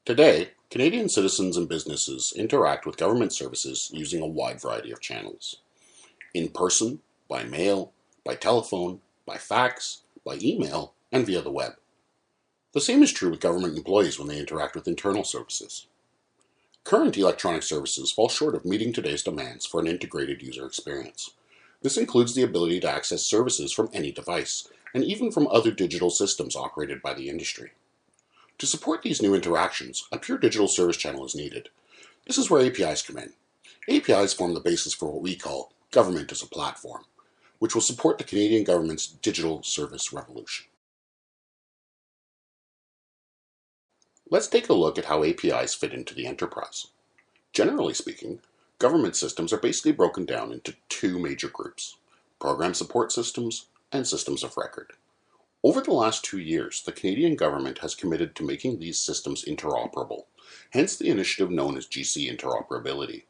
Today, Canadian citizens and businesses interact with government services using a wide variety of channels. In person, by mail, by telephone, by fax, by email, and via the web. The same is true with government employees when they interact with internal services. Current electronic services fall short of meeting today's demands for an integrated user experience. This includes the ability to access services from any device, and even from other digital systems operated by the industry. To support these new interactions, a pure digital service channel is needed. This is where APIs come in. APIs form the basis for what we call government as a platform, which will support the Canadian government's digital service revolution. Let's take a look at how APIs fit into the enterprise. Generally speaking, government systems are basically broken down into two major groups: program support systems and systems of record. Over the last 2 years, the Canadian government has committed to making these systems interoperable, hence the initiative known as GC interoperability.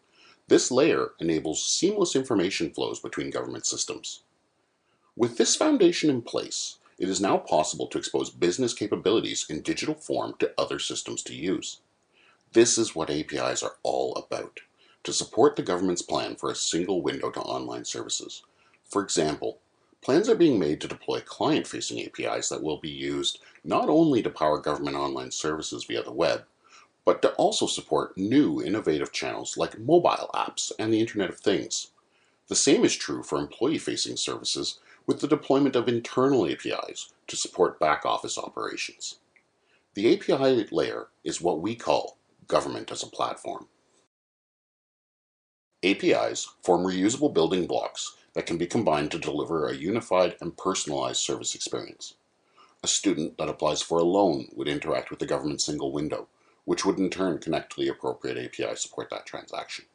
This layer enables seamless information flows between government systems. With this foundation in place, it is now possible to expose business capabilities in digital form to other systems to use. This is what APIs are all about, to support the government's plan for a single window to online services. For example, plans are being made to deploy client-facing APIs that will be used not only to power government online services via the web, but to also support new innovative channels like mobile apps and the Internet of Things. The same is true for employee-facing services with the deployment of internal APIs to support back-office operations. The API layer is what we call government as a platform. APIs form reusable building blocks that can be combined to deliver a unified and personalized service experience. A student that applies for a loan would interact with the government single window, which would in turn connect to the appropriate API to support that transaction.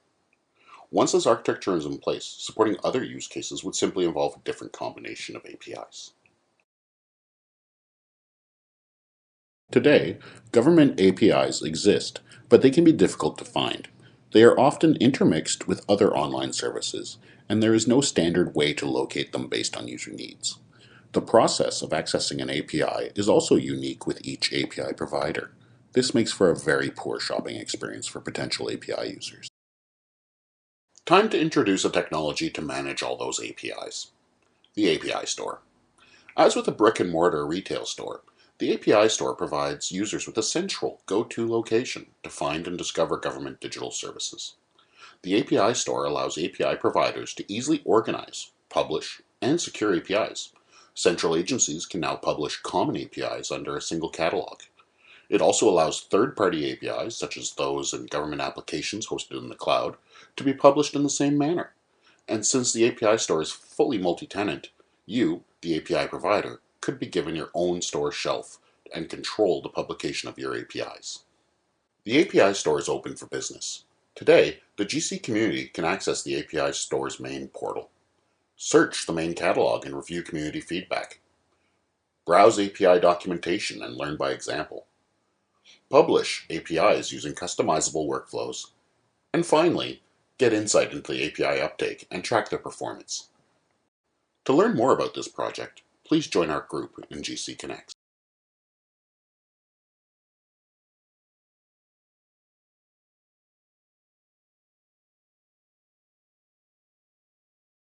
Once this architecture is in place, supporting other use cases would simply involve a different combination of APIs. Today, government APIs exist, but they can be difficult to find. They are often intermixed with other online services, and there is no standard way to locate them based on user needs. The process of accessing an API is also unique with each API provider. This makes for a very poor shopping experience for potential API users. Time to introduce a technology to manage all those APIs. The API Store. As with a brick-and-mortar retail store, the API Store provides users with a central, go-to location to find and discover government digital services. The API Store allows API providers to easily organize, publish, and secure APIs. Central agencies can now publish common APIs under a single catalog. It also allows third-party APIs, such as those in government applications hosted in the cloud, to be published in the same manner. And since the API Store is fully multi-tenant, you, the API provider, could be given your own store shelf and control the publication of your APIs. The API Store is open for business. Today, the GC community can access the API Store's main portal. Search the main catalog and review community feedback. Browse API documentation and learn by example. Publish APIs using customizable workflows. And finally, get insight into the API uptake and track their performance. To learn more about this project, please join our group in GC Connects.